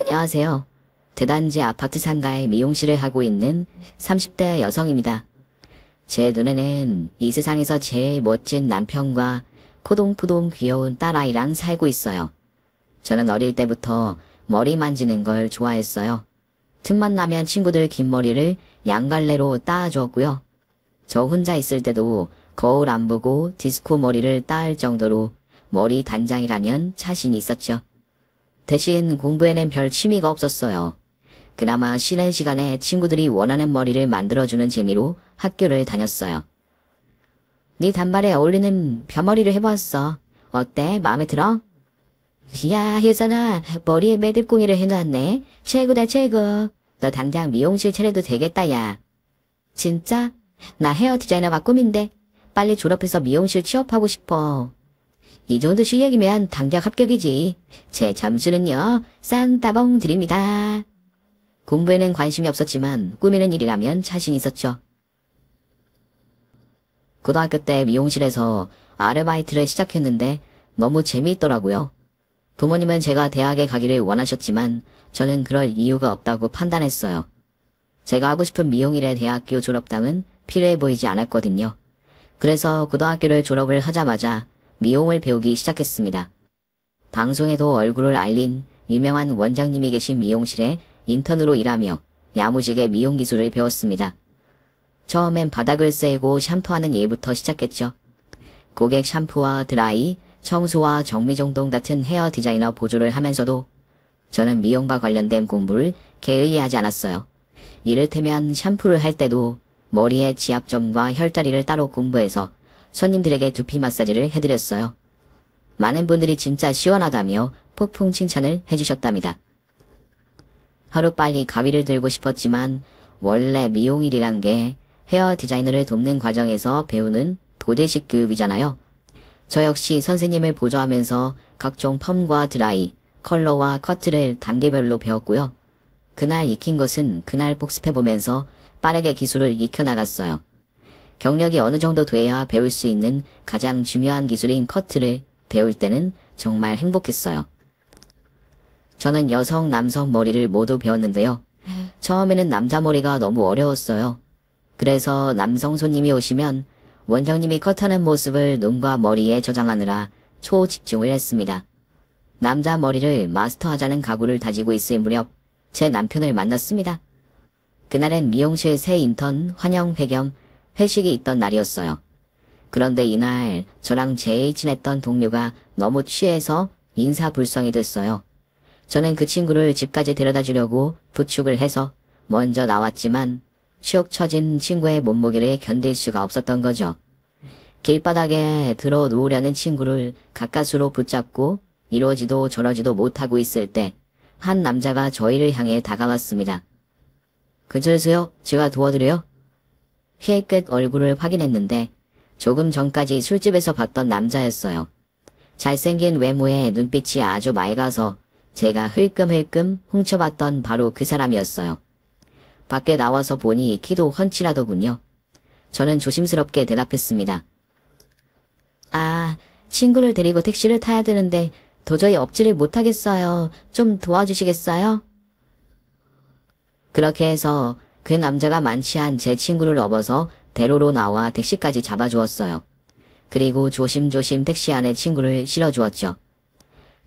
안녕하세요. 대단지 아파트 상가에 미용실을 하고 있는 30대 여성입니다. 제 눈에는 이 세상에서 제일 멋진 남편과 포동포동 귀여운 딸아이랑 살고 있어요. 저는 어릴 때부터 머리 만지는 걸 좋아했어요. 틈만 나면 친구들 긴 머리를 양갈래로 따주었고요. 저 혼자 있을 때도 거울 안 보고 디스코 머리를 따을 정도로 머리 단장이라면 자신이 있었죠. 대신 공부에는 별 취미가 없었어요. 그나마 쉬는 시간에 친구들이 원하는 머리를 만들어주는 재미로 학교를 다녔어요. 네 단발에 어울리는 벼머리를 해봤어. 어때? 마음에 들어? 야, 혜선아, 머리에 매듭공이를 해놨네. 최고다, 최고. 너 당장 미용실 차려도 되겠다, 야. 진짜? 나 헤어 디자이너가 꿈인데 빨리 졸업해서 미용실 취업하고 싶어. 이 정도 실력이면 당장 합격이지. 제 점수는요, 싼 따봉 드립니다. 공부에는 관심이 없었지만 꾸미는 일이라면 자신 있었죠. 고등학교 때 미용실에서 아르바이트를 시작했는데 너무 재미있더라고요. 부모님은 제가 대학에 가기를 원하셨지만 저는 그럴 이유가 없다고 판단했어요. 제가 하고 싶은 미용일의 대학교 졸업당은 필요해 보이지 않았거든요. 그래서 고등학교를 졸업을 하자마자 미용을 배우기 시작했습니다. 방송에도 얼굴을 알린 유명한 원장님이 계신 미용실에 인턴으로 일하며 야무지게 미용 기술을 배웠습니다. 처음엔 바닥을 세고 샴푸하는 일부터 시작했죠. 고객 샴푸와 드라이, 청소와 정리정돈 같은 헤어 디자이너 보조를 하면서도 저는 미용과 관련된 공부를 게을리하지 않았어요. 이를테면 샴푸를 할 때도 머리에 지압점과 혈자리를 따로 공부해서 손님들에게 두피 마사지를 해드렸어요. 많은 분들이 진짜 시원하다며 폭풍 칭찬을 해주셨답니다. 하루빨리 가위를 들고 싶었지만 원래 미용일이란 게 헤어 디자이너를 돕는 과정에서 배우는 도대식 교육이잖아요. 저 역시 선생님을 보조하면서 각종 펌과 드라이, 컬러와 커트를 단계별로 배웠고요. 그날 익힌 것은 그날 복습해보면서 빠르게 기술을 익혀나갔어요. 경력이 어느 정도 돼야 배울 수 있는 가장 중요한 기술인 커트를 배울 때는 정말 행복했어요. 저는 여성, 남성 머리를 모두 배웠는데요. 처음에는 남자 머리가 너무 어려웠어요. 그래서 남성 손님이 오시면 원장님이 컷하는 모습을 눈과 머리에 저장하느라 초집중을 했습니다. 남자 머리를 마스터하자는 각오를 다지고 있을 무렵 제 남편을 만났습니다. 그날은 미용실 새 인턴 환영회 겸 회식이 있던 날이었어요. 그런데 이날 저랑 제일 친했던 동료가 너무 취해서 인사불성이 됐어요. 저는 그 친구를 집까지 데려다 주려고 부축을 해서 먼저 나왔지만 축 처진 친구의 몸무게를 견딜 수가 없었던 거죠. 길바닥에 들어 누우려는 친구를 가까스로 붙잡고 이러지도 저러지도 못하고 있을 때 한 남자가 저희를 향해 다가왔습니다. 괜찮으세요? 제가 도와드려요? 회의 끝 얼굴을 확인했는데 조금 전까지 술집에서 봤던 남자였어요. 잘생긴 외모에 눈빛이 아주 맑아서 제가 흘끔흘끔 훔쳐봤던 바로 그 사람이었어요. 밖에 나와서 보니 키도 훤칠하더군요. 저는 조심스럽게 대답했습니다. 아, 친구를 데리고 택시를 타야 되는데 도저히 업지를 못하겠어요. 좀 도와주시겠어요? 그렇게 해서 그 남자가 만취한 제 친구를 업어서 대로로 나와 택시까지 잡아주었어요. 그리고 조심조심 택시 안에 친구를 실어주었죠.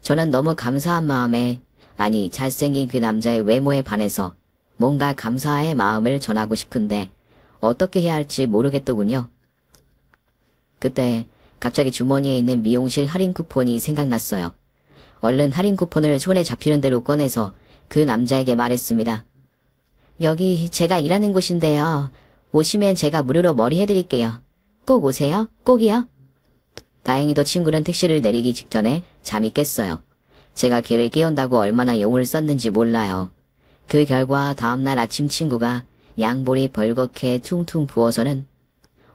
저는 너무 감사한 마음에, 아니 잘생긴 그 남자의 외모에 반해서 뭔가 감사의 마음을 전하고 싶은데 어떻게 해야 할지 모르겠더군요. 그때 갑자기 주머니에 있는 미용실 할인 쿠폰이 생각났어요. 얼른 할인 쿠폰을 손에 잡히는 대로 꺼내서 그 남자에게 말했습니다. 여기 제가 일하는 곳인데요. 오시면 제가 무료로 머리 해드릴게요. 꼭 오세요. 꼭이요. 다행히도 친구는 택시를 내리기 직전에 잠이 깼어요. 제가 걔를 깨운다고 얼마나 용을 썼는지 몰라요. 그 결과 다음날 아침 친구가 양볼이 벌겋게 퉁퉁 부어서는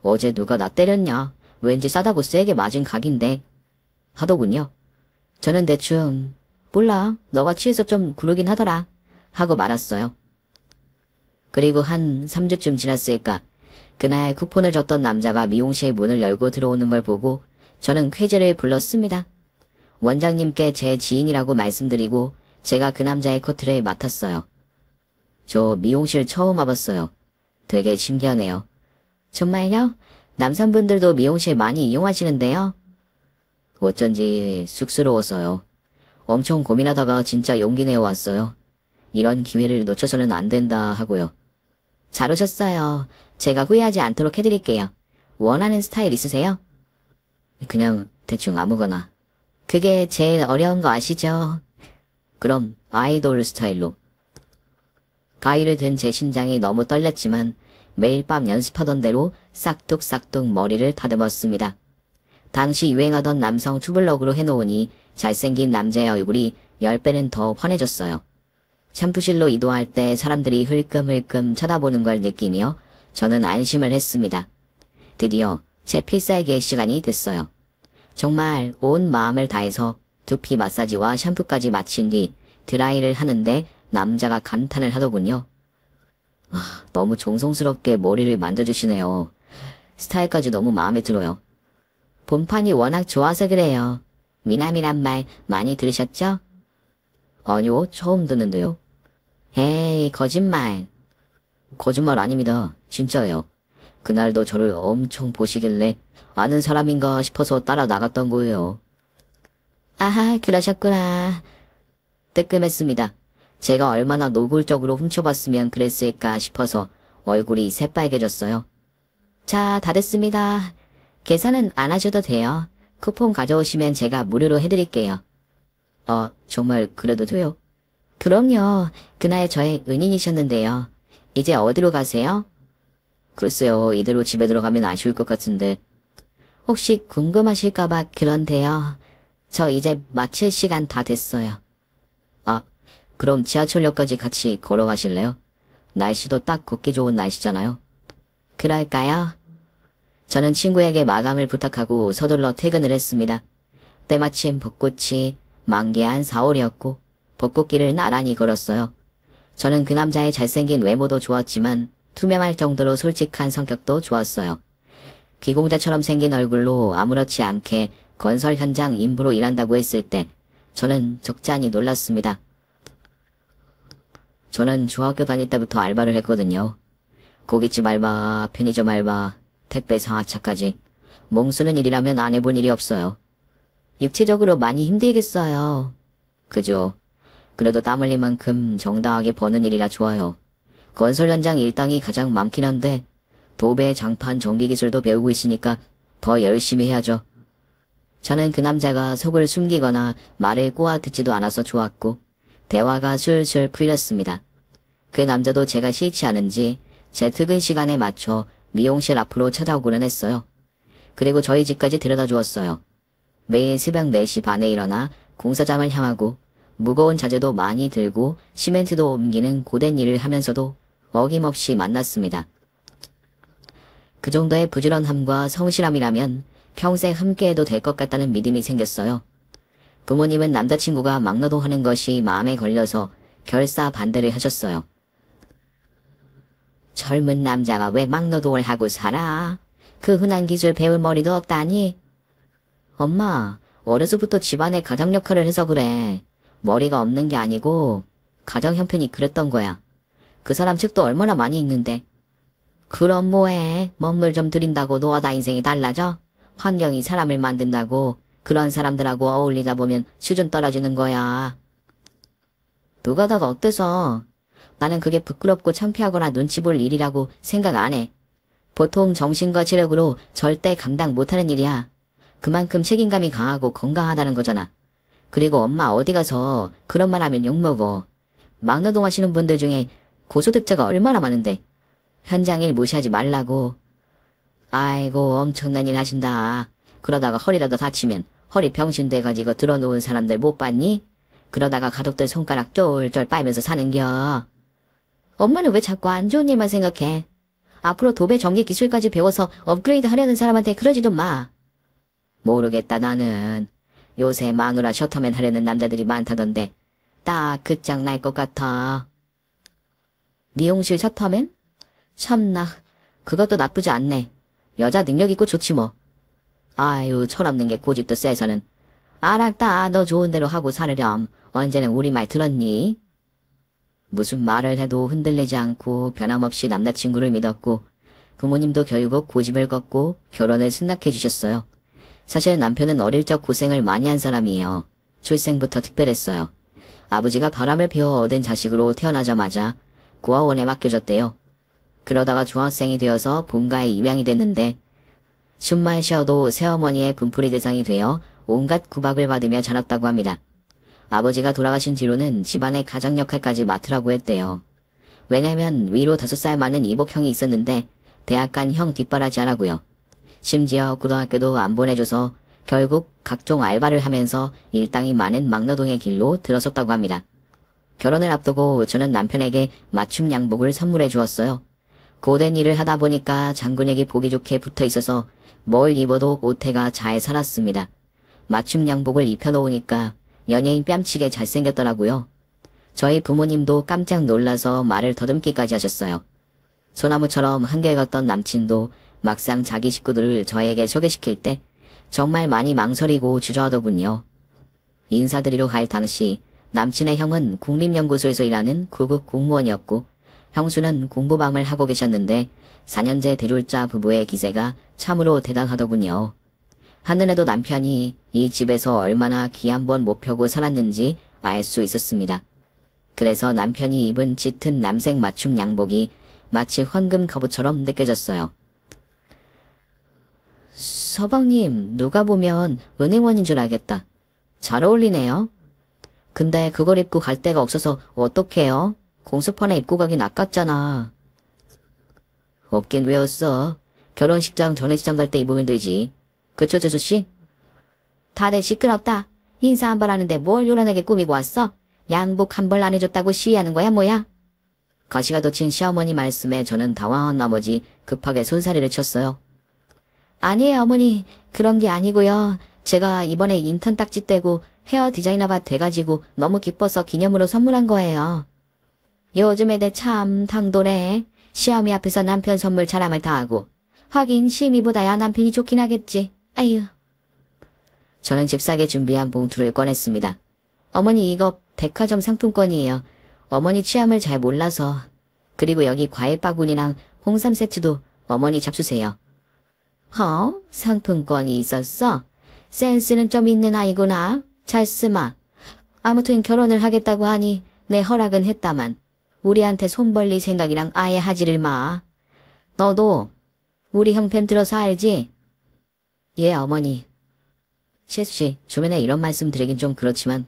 어제 누가 나 때렸냐? 왠지 싸다고 세게 맞은 각인데 하더군요. 저는 대충 몰라. 너가 취해서 좀 구르긴 하더라. 하고 말았어요. 그리고 한 3주쯤 지났을까. 그날 쿠폰을 줬던 남자가 미용실 문을 열고 들어오는 걸 보고 저는 쾌재를 불렀습니다. 원장님께 제 지인이라고 말씀드리고 제가 그 남자의 코트를 맡았어요. 저 미용실 처음 와봤어요. 되게 신기하네요. 정말요? 남성분들도 미용실 많이 이용하시는데요? 어쩐지 쑥스러웠어요. 엄청 고민하다가 진짜 용기 내어 왔어요. 이런 기회를 놓쳐서는 안 된다 하고요. 잘 오셨어요. 제가 후회하지 않도록 해드릴게요. 원하는 스타일 있으세요? 그냥 대충 아무거나. 그게 제일 어려운 거 아시죠? 그럼 아이돌 스타일로. 가위를 든 제 심장이 너무 떨렸지만 매일 밤 연습하던 대로 싹둑싹둑 머리를 다듬었습니다. 당시 유행하던 남성 투블럭으로 해놓으니 잘생긴 남자의 얼굴이 10배는 더 환해졌어요. 샴푸실로 이동할 때 사람들이 흘끔흘끔 쳐다보는 걸 느끼며 저는 안심을 했습니다. 드디어 제 필살기의 시간이 됐어요. 정말 온 마음을 다해서 두피 마사지와 샴푸까지 마친 뒤 드라이를 하는데 남자가 감탄을 하더군요. 너무 정성스럽게 머리를 만져주시네요. 스타일까지 너무 마음에 들어요. 본판이 워낙 좋아서 그래요. 미남이란 말 많이 들으셨죠? 아니요, 처음 듣는데요. 에이, 거짓말. 거짓말 아닙니다. 진짜예요. 그날도 저를 엄청 보시길래 아는 사람인가 싶어서 따라 나갔던 거예요. 아하, 그러셨구나. 뜨끔했습니다. 제가 얼마나 노골적으로 훔쳐봤으면 그랬을까 싶어서 얼굴이 새빨개졌어요. 자, 다 됐습니다. 계산은 안 하셔도 돼요. 쿠폰 가져오시면 제가 무료로 해드릴게요. 정말 그래도 돼요? 그럼요. 그날 저의 은인이셨는데요. 이제 어디로 가세요? 글쎄요, 이대로 집에 들어가면 아쉬울 것 같은데. 혹시 궁금하실까봐 그런데요. 저 이제 마칠 시간 다 됐어요. 그럼 지하철역까지 같이 걸어가실래요? 날씨도 딱 걷기 좋은 날씨잖아요. 그럴까요? 저는 친구에게 마감을 부탁하고 서둘러 퇴근을 했습니다. 때마침 벚꽃이 만개한 4월이었고 벚꽃길을 나란히 걸었어요. 저는 그 남자의 잘생긴 외모도 좋았지만 투명할 정도로 솔직한 성격도 좋았어요. 기공자처럼 생긴 얼굴로 아무렇지 않게 건설 현장 인부로 일한다고 했을 때 저는 적잖이 놀랐습니다. 저는 중학교 다닐 때부터 알바를 했거든요. 고깃집 알바, 편의점 알바, 택배 상하차까지. 몸 쓰는 일이라면 안 해본 일이 없어요. 육체적으로 많이 힘들겠어요. 그죠. 그래도 땀 흘릴 만큼 정당하게 버는 일이라 좋아요. 건설 현장 일당이 가장 많긴 한데 도배, 장판, 전기 기술도 배우고 있으니까 더 열심히 해야죠. 저는 그 남자가 속을 숨기거나 말을 꼬아 듣지도 않아서 좋았고 대화가 술술 풀렸습니다. 그 남자도 제가 싫지 않은지 제 퇴근 시간에 맞춰 미용실 앞으로 찾아오고는 했어요. 그리고 저희 집까지 데려다 주었어요. 매일 새벽 4시 반에 일어나 공사장을 향하고 무거운 자재도 많이 들고 시멘트도 옮기는 고된 일을 하면서도 어김없이 만났습니다. 그 정도의 부지런함과 성실함이라면 평생 함께해도 될 것 같다는 믿음이 생겼어요. 부모님은 남자친구가 막노동하는 것이 마음에 걸려서 결사 반대를 하셨어요. 젊은 남자가 왜 막노동을 하고 살아? 그 흔한 기술 배울 머리도 없다니? 엄마, 어려서부터 집안의 가장 역할을 해서 그래. 머리가 없는 게 아니고 가정 형편이 그랬던 거야. 그 사람 책도 얼마나 많이 읽는데. 그럼 뭐해? 먹물 좀 들인다고 너와 인생이 달라져? 환경이 사람을 만든다고 그런 사람들하고 어울리다 보면 수준 떨어지는 거야. 누가 다가 어때서? 나는 그게 부끄럽고 창피하거나 눈치 볼 일이라고 생각 안 해. 보통 정신과 체력으로 절대 감당 못하는 일이야. 그만큼 책임감이 강하고 건강하다는 거잖아. 그리고 엄마 어디 가서 그런 말 하면 욕먹어. 막노동 하시는 분들 중에 고소득자가 얼마나 많은데. 현장일 무시하지 말라고. 아이고 엄청난 일 하신다. 그러다가 허리라도 다치면 허리 병신 돼가지고 들어놓은 사람들 못 봤니? 그러다가 가족들 손가락 쫄쫄 빨면서 사는겨. 엄마는 왜 자꾸 안 좋은 일만 생각해? 앞으로 도배 전기 기술까지 배워서 업그레이드 하려는 사람한테 그러지도 마. 모르겠다 나는. 요새 마누라 셔터맨 하려는 남자들이 많다던데 딱 끝장 날 것 같아. 미용실 셔터맨? 참나, 그것도 나쁘지 않네. 여자 능력 있고 좋지 뭐. 아유, 철없는 게 고집도 세서는. 알았다, 너 좋은 대로 하고 살으렴. 언제는 우리 말 들었니? 무슨 말을 해도 흔들리지 않고 변함없이 남자친구를 믿었고 부모님도 결국 고집을 꺾고 결혼을 승낙해 주셨어요. 사실 남편은 어릴 적 고생을 많이 한 사람이에요. 출생부터 특별했어요. 아버지가 바람을 피워 얻은 자식으로 태어나자마자 고아원에 맡겨졌대요. 그러다가 중학생이 되어서 본가에 입양이 됐는데 숨만 쉬어도 새어머니의 분풀이 대상이 되어 온갖 구박을 받으며 자랐다고 합니다. 아버지가 돌아가신 뒤로는 집안의 가장 역할까지 맡으라고 했대요. 왜냐면 위로 5살 많은 이복형이 있었는데 대학 간 형 뒷바라지 하라고요. 심지어 고등학교도 안 보내줘서 결국 각종 알바를 하면서 일당이 많은 막노동의 길로 들어섰다고 합니다. 결혼을 앞두고 저는 남편에게 맞춤 양복을 선물해 주었어요. 고된 일을 하다 보니까 장근육이 보기 좋게 붙어 있어서 뭘 입어도 옷태가 잘 살았습니다. 맞춤 양복을 입혀놓으니까 연예인 뺨치게 잘생겼더라고요. 저희 부모님도 깜짝 놀라서 말을 더듬기까지 하셨어요. 소나무처럼 한결같던 남친도 막상 자기 식구들을 저에게 소개시킬 때 정말 많이 망설이고 주저하더군요. 인사드리러 갈 당시 남친의 형은 국립연구소에서 일하는 구급 공무원이었고 형수는 공부방을 하고 계셨는데 4년제 대졸자 부부의 기세가 참으로 대단하더군요. 하늘에도 남편이 이 집에서 얼마나 기 한 번 못 펴고 살았는지 알 수 있었습니다. 그래서 남편이 입은 짙은 남색 맞춤 양복이 마치 황금 갑옷처럼 느껴졌어요. 서방님, 누가 보면 은행원인 줄 알겠다. 잘 어울리네요. 근데 그걸 입고 갈 데가 없어서 어떡해요? 공수판에 입고 가긴 아깝잖아. 없긴 왜 없어? 결혼식장 전회식장 갈 때 입으면 되지. 그쵸, 재수씨? 다들 시끄럽다. 인사 한 번 하는데 뭘 요란하게 꾸미고 왔어? 양복 한 벌 안 해줬다고 시위하는 거야, 뭐야? 가시가 돋친 시어머니 말씀에 저는 당황한 나머지 급하게 손사래를 쳤어요. 아니에요, 어머니. 그런 게 아니고요. 제가 이번에 인턴 딱지 떼고 헤어 디자이너가 돼가지고 너무 기뻐서 기념으로 선물한 거예요. 요즘 애들 참 당돌해. 시어미 앞에서 남편 선물 자랑을 다 하고. 하긴 시미보다야 남편이 좋긴 하겠지. 아유. 저는 집사게 준비한 봉투를 꺼냈습니다. 어머니, 이거 백화점 상품권이에요. 어머니 취향을 잘 몰라서. 그리고 여기 과일 바구니랑 홍삼 세트도 어머니 잡수세요. 상품권이 있었어? 센스는 좀 있는 아이구나. 잘 쓰마. 아무튼 결혼을 하겠다고 하니 내 허락은 했다만 우리한테 손 벌릴 생각이랑 아예 하지를 마. 너도 우리 형편 들어서 알지? 예, 어머니. 실수씨, 주변에 이런 말씀 드리긴 좀 그렇지만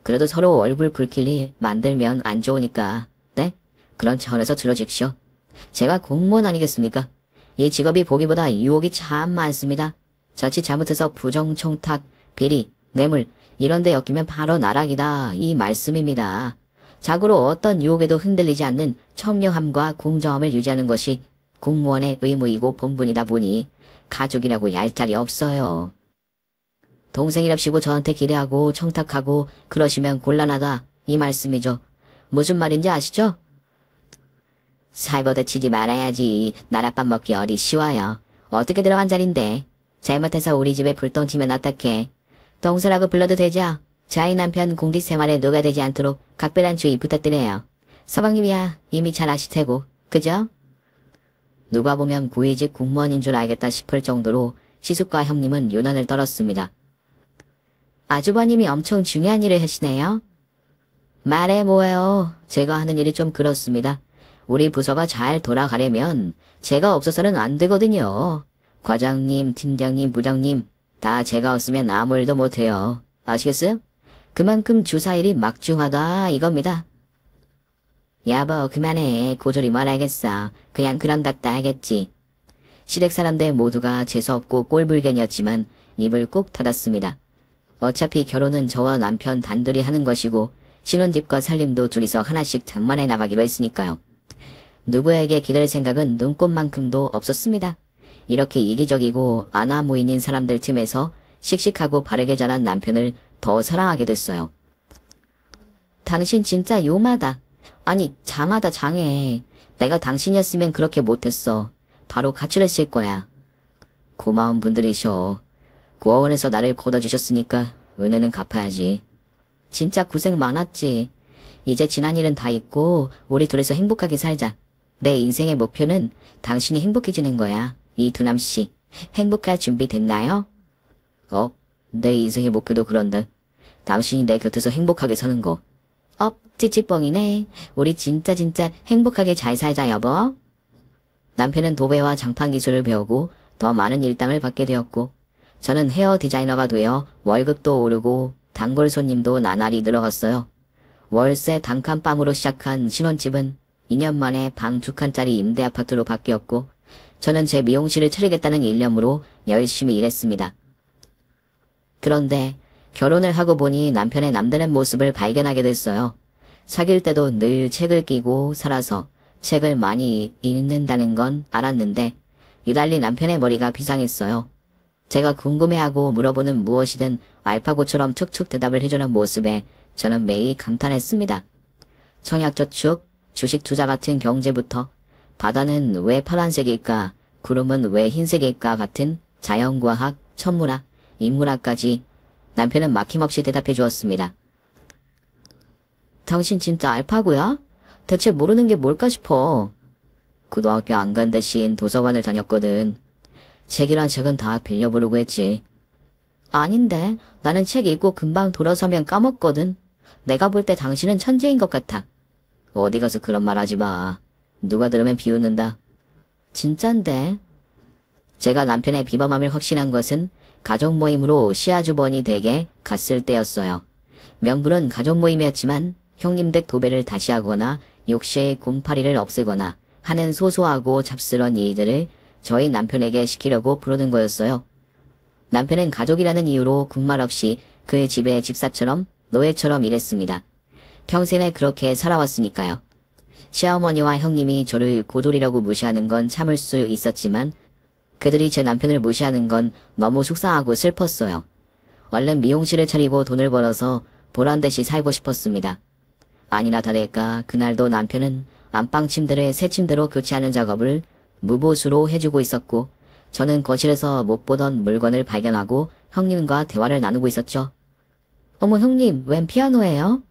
그래도 서로 얼굴 붉힐 일 만들면 안 좋으니까. 네? 그런 차원에서 들어주십시오. 제가 공무원 아니겠습니까? 이 직업이 보기보다 유혹이 참 많습니다. 자칫 잘못해서 부정, 청탁, 비리, 뇌물 이런 데 엮이면 바로 나락이다 이 말씀입니다. 자고로 어떤 유혹에도 흔들리지 않는 청렴함과 공정함을 유지하는 것이 공무원의 의무이고 본분이다 보니 가족이라고 얄짤이 없어요. 동생이랍시고 저한테 기대하고 청탁하고 그러시면 곤란하다 이 말씀이죠. 무슨 말인지 아시죠? 살버드 치지 말아야지. 나랏밥 먹기 어리 쉬워요. 어떻게 들어간 자리인데. 잘못해서 우리 집에 불똥 튀면 어떡해. 동서라고 불러도 되죠? 저희 남편 공직 생활에 녹아되지 않도록 각별한 주의 부탁드려요. 서방님이야 이미 잘 아실 테고. 그죠? 누가 보면 고위직 공무원인 줄 알겠다 싶을 정도로 시숙과 형님은 유난을 떨었습니다. 아주버님이 엄청 중요한 일을 하시네요. 말해 뭐예요. 제가 하는 일이 좀 그렇습니다. 우리 부서가 잘 돌아가려면 제가 없어서는 안 되거든요. 과장님, 팀장님, 부장님 다 제가 없으면 아무 일도 못해요. 아시겠어요? 그만큼 주사일이 막중하다 이겁니다. 여보 그만해. 고졸이 뭘 알겠어. 그냥 그런답다 하겠지. 시댁 사람들 모두가 재수없고 꼴불견이었지만 입을 꾹 닫았습니다. 어차피 결혼은 저와 남편 단둘이 하는 것이고 신혼집과 살림도 둘이서 하나씩 장만해 나가기로 했으니까요. 누구에게 기댈 생각은 눈꼽만큼도 없었습니다. 이렇게 이기적이고 아나무인인 사람들 틈에서 씩씩하고 바르게 자란 남편을 더 사랑하게 됐어요. 당신 진짜 요마다. 아니 장하다 장해. 내가 당신이었으면 그렇게 못했어. 바로 가출했을 거야. 고마운 분들이셔. 고아원에서 나를 거둬주셨으니까 은혜는 갚아야지. 진짜 고생 많았지. 이제 지난 일은 다 잊고 우리 둘이서 행복하게 살자. 내 인생의 목표는 당신이 행복해지는 거야. 이두남씨, 행복할 준비 됐나요? 내 인생의 목표도 그런데 당신이 내 곁에서 행복하게 사는 거. 찌찌뻥이네. 우리 진짜 행복하게 잘 살자 여보. 남편은 도배와 장판 기술을 배우고 더 많은 일당을 받게 되었고 저는 헤어 디자이너가 되어 월급도 오르고 단골 손님도 나날이 늘어갔어요. 월세 단칸방으로 시작한 신혼집은 2년 만에 방 2칸짜리 임대 아파트로 바뀌었고 저는 제 미용실을 차리겠다는 일념으로 열심히 일했습니다. 그런데 결혼을 하고 보니 남편의 남다른 모습을 발견하게 됐어요. 사귈 때도 늘 책을 끼고 살아서 책을 많이 읽는다는 건 알았는데 유달리 남편의 머리가 비상했어요. 제가 궁금해하고 물어보는 무엇이든 알파고처럼 툭툭 대답을 해주는 모습에 저는 매일 감탄했습니다. 청약저축, 주식 투자 같은 경제부터 바다는 왜 파란색일까, 구름은 왜 흰색일까 같은 자연과학, 천문학, 인문학까지 남편은 막힘없이 대답해 주었습니다. 당신 진짜 알파고야? 대체 모르는 게 뭘까 싶어. 고등학교 안 간 대신 도서관을 다녔거든. 책이란 책은 다 빌려 부르고 했지. 아닌데, 나는 책 읽고 금방 돌아서면 까먹거든. 내가 볼 때 당신은 천재인 것 같아. 어디 가서 그런 말 하지 마. 누가 들으면 비웃는다. 진짠데. 제가 남편의 비범함을 확신한 것은 가족 모임으로 시아주번이 댁에 갔을 때였어요. 명분은 가족 모임이었지만 형님 댁 도배를 다시 하거나 욕실 곰팡이를 없애거나 하는 소소하고 잡스러운 일들을 저희 남편에게 시키려고 부르는 거였어요. 남편은 가족이라는 이유로 군말 없이 그의 집에 집사처럼 노예처럼 일했습니다. 평생을 그렇게 살아왔으니까요. 시어머니와 형님이 저를 고졸이라고 무시하는 건 참을 수 있었지만 그들이 제 남편을 무시하는 건 너무 속상하고 슬펐어요. 얼른 미용실을 차리고 돈을 벌어서 보란듯이 살고 싶었습니다. 아니나 다를까 그날도 남편은 안방 침대를 새 침대로 교체하는 작업을 무보수로 해주고 있었고 저는 거실에서 못 보던 물건을 발견하고 형님과 대화를 나누고 있었죠. 어머 형님, 웬 피아노예요?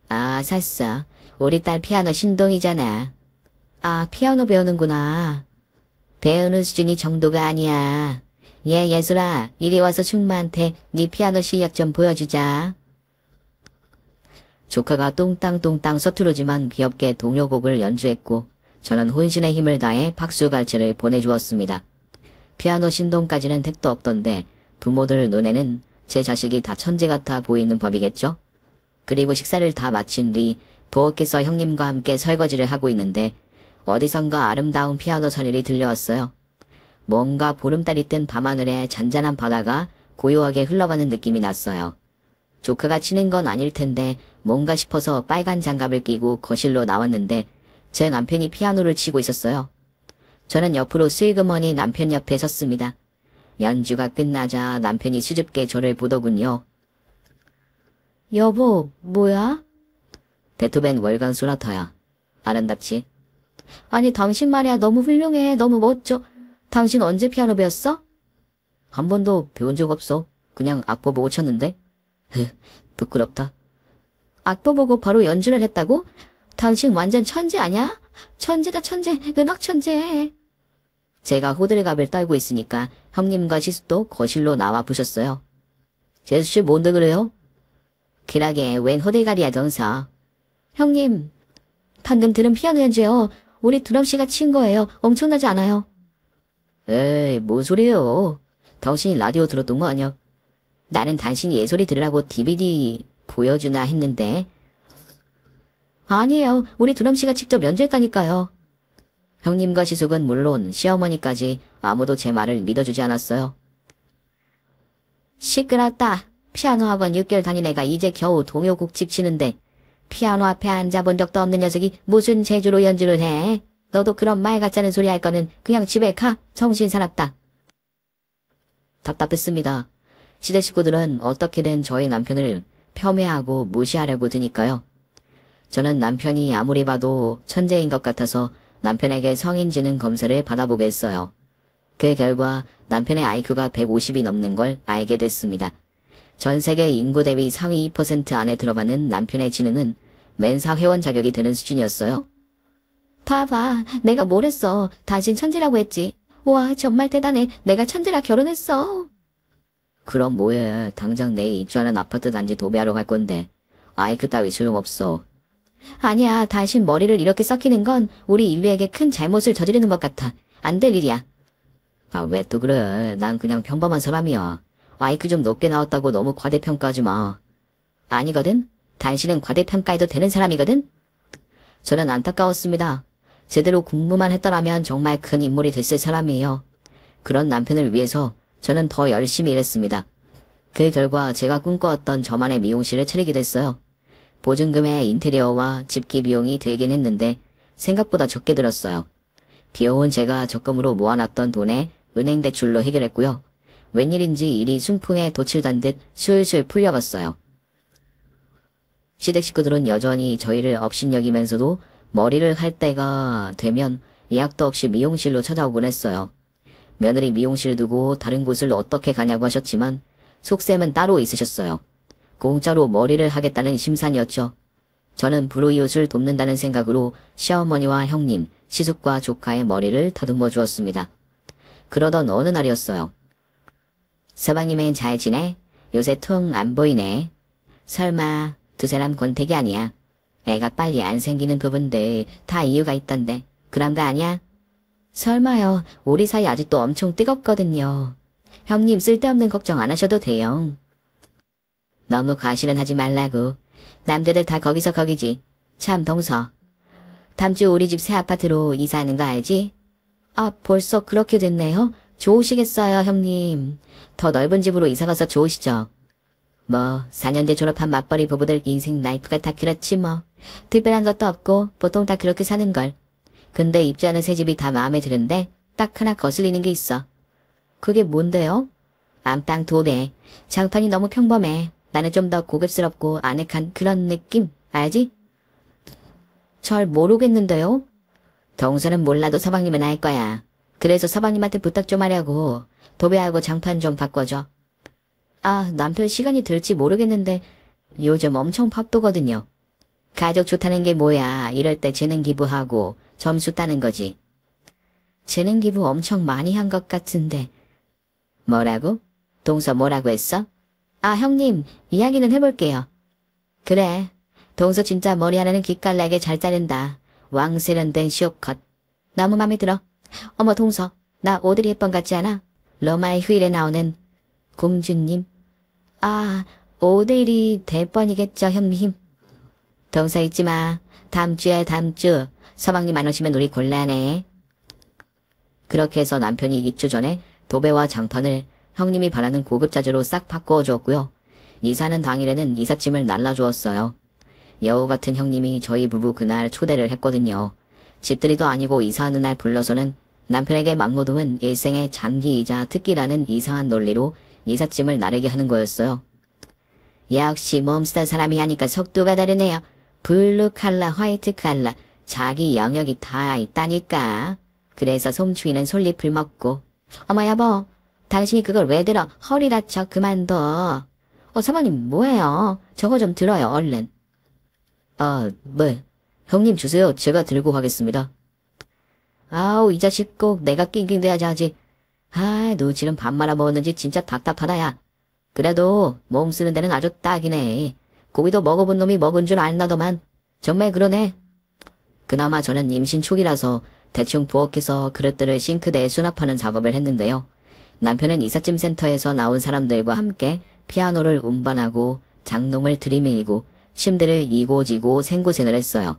아, 샀어. 우리 딸 피아노 신동이잖아. 아, 피아노 배우는구나. 배우는 수준이 정도가 아니야. 예술아, 이리 와서 충마한테 네 피아노 실력 좀 보여주자. 조카가 똥땅똥땅 서투르지만 귀엽게 동요곡을 연주했고 저는 혼신의 힘을 다해 박수갈채를 보내주었습니다. 피아노 신동까지는 택도 없던데 부모들 눈에는 제 자식이 다 천재 같아 보이는 법이겠죠? 그리고 식사를 다 마친 뒤 부엌에서 형님과 함께 설거지를 하고 있는데 어디선가 아름다운 피아노 소리가 들려왔어요. 뭔가 보름달이 뜬 밤하늘에 잔잔한 바다가 고요하게 흘러가는 느낌이 났어요. 조카가 치는 건 아닐 텐데 뭔가 싶어서 빨간 장갑을 끼고 거실로 나왔는데 제 남편이 피아노를 치고 있었어요. 저는 옆으로 슬그머니 남편 옆에 섰습니다. 연주가 끝나자 남편이 수줍게 저를 보더군요. 여보, 뭐야? 베토벤 월간 소나타야. 아름답지? 아니 당신 말이야 너무 훌륭해. 너무 멋져. 당신 언제 피아노 배웠어? 한 번도 배운 적 없어. 그냥 악보 보고 쳤는데. 부끄럽다. 악보 보고 바로 연주를 했다고? 당신 완전 천재 아냐? 천재다 천재. 음악 천재. 제가 호들갑을 떨고 있으니까 형님과 시숙도 거실로 나와 부셨어요. 제수씨 뭔데 그래요? 길하게 웬 호들갑이야 정서. 형님, 방금 들은 피아노 연주요. 우리 두람씨가 친 거예요. 엄청나지 않아요? 에이, 뭔 소리예요. 당신이 라디오 들었던 거 아니야? 나는 당신이 예소리 들으라고 DVD 보여주나 했는데. 아니에요. 우리 두람씨가 직접 연주했다니까요. 형님과 시숙은 물론 시어머니까지 아무도 제 말을 믿어주지 않았어요. 시끄럽다. 피아노 학원 6개월 다닌 애가 이제 겨우 동요곡집 치는데 피아노 앞에 앉아본 적도 없는 녀석이 무슨 재주로 연주를 해. 너도 그런 말 같자는 소리 할 거는 그냥 집에 가. 정신 사납다. 답답했습니다. 시대 식구들은 어떻게든 저희 남편을 폄훼하고 무시하려고 드니까요. 저는 남편이 아무리 봐도 천재인 것 같아서 남편에게 성인지능 검사를 받아보게 했어요. 그 결과 남편의 IQ가 150이 넘는 걸 알게 됐습니다. 전 세계 인구 대비 상위 2% 안에 들어가는 남편의 지능은 멘사 회원 자격이 되는 수준이었어요. 봐봐, 내가 뭘 했어. 당신 천재라고 했지. 와, 정말 대단해. 내가 천재라 결혼했어. 그럼 뭐해. 당장 내일 입주하는 아파트 단지 도배하러 갈 건데. 아이 그따위 소용없어. 아니야, 당신 머리를 이렇게 썩히는 건 우리 인류에게 큰 잘못을 저지르는 것 같아. 안 될 일이야. 아, 왜 또 그래. 난 그냥 평범한 사람이야. IQ 좀 높게 나왔다고 너무 과대평가하지 마. 아니거든. 당신은 과대평가해도 되는 사람이거든. 저는 안타까웠습니다. 제대로 공부만 했더라면 정말 큰 인물이 됐을 사람이에요. 그런 남편을 위해서 저는 더 열심히 일했습니다. 그 결과 제가 꿈꿔왔던 저만의 미용실을 차리게 됐어요. 보증금의 인테리어와 집기 비용이 들긴 했는데 생각보다 적게 들었어요. 비용은 제가 적금으로 모아놨던 돈에 은행 대출로 해결했고요. 웬일인지 일이 순풍에 돛을 듯 술술 풀려갔어요. 시댁 식구들은 여전히 저희를 업신여기면서도 머리를 할 때가 되면 예약도 없이 미용실로 찾아오곤 했어요. 며느리 미용실 두고 다른 곳을 어떻게 가냐고 하셨지만 속셈은 따로 있으셨어요. 공짜로 머리를 하겠다는 심산이었죠. 저는 불우이웃을 돕는다는 생각으로 시어머니와 형님, 시숙과 조카의 머리를 다듬어 주었습니다. 그러던 어느 날이었어요. 서방님은 잘 지내? 요새 통 안 보이네. 설마 두 사람 권태기 아니야? 애가 빨리 안 생기는 부분들 다 이유가 있던데 그런 거 아니야? 설마요. 우리 사이 아직도 엄청 뜨겁거든요. 형님 쓸데없는 걱정 안 하셔도 돼요. 너무 과실은 하지 말라고. 남들들 다 거기서 거기지. 참 동서. 다음 주 우리 집 새 아파트로 이사하는 거 알지? 아, 벌써 그렇게 됐네요? 좋으시겠어요, 형님. 더 넓은 집으로 이사가서 좋으시죠? 뭐 4년대 졸업한 맞벌이 부부들 인생 라이프가 다 그렇지 뭐. 특별한 것도 없고 보통 다 그렇게 사는걸. 근데 입주하는 새 집이 다 마음에 드는데 딱 하나 거슬리는 게 있어. 그게 뭔데요? 안방 도배. 장판이 너무 평범해. 나는 좀 더 고급스럽고 아늑한 그런 느낌. 알지? 잘 모르겠는데요? 동서는 몰라도 서방님은 알 거야. 그래서 서방님한테 부탁 좀 하려고. 도배하고 장판 좀 바꿔줘. 아, 남편 시간이 될지 모르겠는데 요즘 엄청 바쁘거든요. 가족 좋다는 게 뭐야. 이럴 때 재능 기부하고 점수 따는 거지. 재능 기부 엄청 많이 한 것 같은데. 뭐라고? 동서 뭐라고 했어? 아, 형님, 이야기는 해볼게요. 그래. 동서 진짜 머리 하나는 기깔나게 잘 자른다. 왕세련된 시옷컷. 너무 맘에 들어. 어머, 동서, 나 오드리 헵번 같지 않아? 로마의 휴일에 나오는 공주님. 아, 오드리 헵번이겠죠, 형님. 동서 잊지 마. 다음 주. 서방님 안 오시면 우리 곤란해. 그렇게 해서 남편이 입주 전에 도배와 장판을 형님이 바라는 고급 자재로 싹 바꾸어 주었고요. 이사는 당일에는 이삿짐을 날라주었어요. 여우 같은 형님이 저희 부부 그날 초대를 했거든요. 집들이도 아니고 이사하는 날 불러서는 남편에게 막노동은 일생의 장기이자 특기라는 이상한 논리로 이삿짐을 나르게 하는 거였어요. 역시 몸쓰던 사람이 하니까 속도가 다르네요. 블루 칼라, 화이트 칼라, 자기 영역이 다 있다니까. 그래서 솜추위는 솔잎을 먹고. 어머 여보, 당신이 그걸 왜 들어? 허리 다쳐. 그만둬. 사모님 뭐해요? 저거 좀 들어요 얼른. 뭐. 형님 주세요. 제가 들고 가겠습니다. 아우 이 자식 꼭 내가 낑낑대야지 하지. 아, 노지는 밥 말아 먹었는지 진짜 답답하다 야. 그래도 몸 쓰는 데는 아주 딱이네. 고기도 먹어본 놈이 먹은 줄 알나더만. 정말 그러네. 그나마 저는 임신 초기라서 대충 부엌에서 그릇들을 싱크대에 수납하는 작업을 했는데요. 남편은 이삿짐 센터에서 나온 사람들과 함께 피아노를 운반하고 장롱을 들이밀고 침대를 이고지고 생고생을 했어요.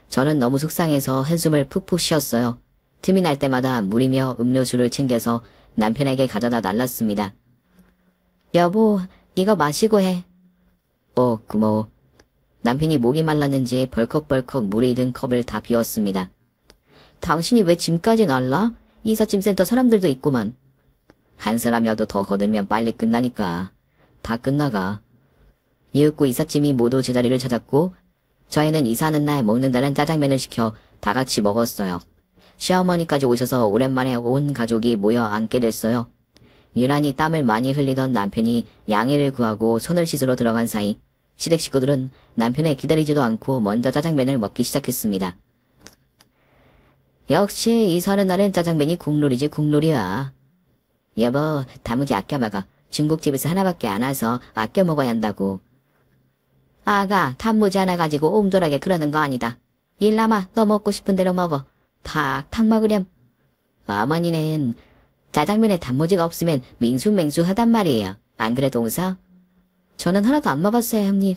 저는 너무 속상해서 한숨을 푹푹 쉬었어요. 틈이 날 때마다 물이며 음료수를 챙겨서 남편에게 가져다 날랐습니다. 여보, 이거 마시고 해. 고마워. 남편이 목이 말랐는지 벌컥벌컥 물이 든 컵을 다 비웠습니다. 당신이 왜 짐까지 날라? 이삿짐센터 사람들도 있구만. 한 사람이라도 더 거들면 빨리 끝나니까. 다 끝나가. 이윽고 이삿짐이 모두 제자리를 찾았고 저희는 이사하는 날 먹는다는 짜장면을 시켜 다 같이 먹었어요. 시어머니까지 오셔서 오랜만에 온 가족이 모여 앉게 됐어요. 유난히 땀을 많이 흘리던 남편이 양해를 구하고 손을 씻으러 들어간 사이 시댁 식구들은 남편을 기다리지도 않고 먼저 짜장면을 먹기 시작했습니다. 역시 이 서는 날엔 짜장면이 국룰이지 국룰이야. 여보, 단무지 아껴 먹어. 중국집에서 하나밖에 안 와서 아껴 먹어야 한다고. 아가, 단무지 하나 가지고 옹졸하게 그러는 거 아니다. 일남아, 너 먹고 싶은 대로 먹어. 탁탁 먹으렴. 어머니는 짜장면에 단무지가 없으면 밍숭맹숭하단 말이에요. 안 그래, 동서? 저는 하나도 안 먹었어요, 형님.